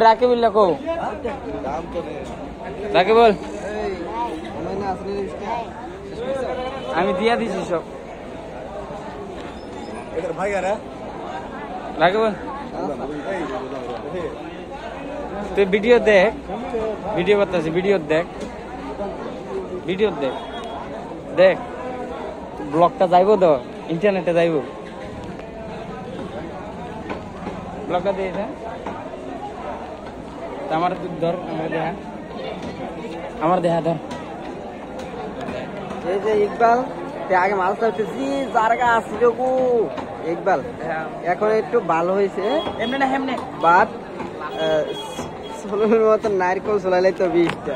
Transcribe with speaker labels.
Speaker 1: রাকিবুল লাগো রাকিবুল আমি দিয়া দিছি সব রাকিবুল তুই ভিডিও দেখ ভিডিও করতেছি ভিডিও দেখ দেখ ব্লগটা যাইব তো ইন্টারনেটে যাইব ব্লগটা দিয়ে আমার ধর আমার দেহা ধর
Speaker 2: এই যে ইকবাল আগে মাছ ধরতেছি জায়গা আসছিল গো ইকবাল এখন একটু ভালো হয়েছে
Speaker 1: এমনি না এমনি
Speaker 2: বাট সোলের মতো নারকেল চলাইলে তো 20টা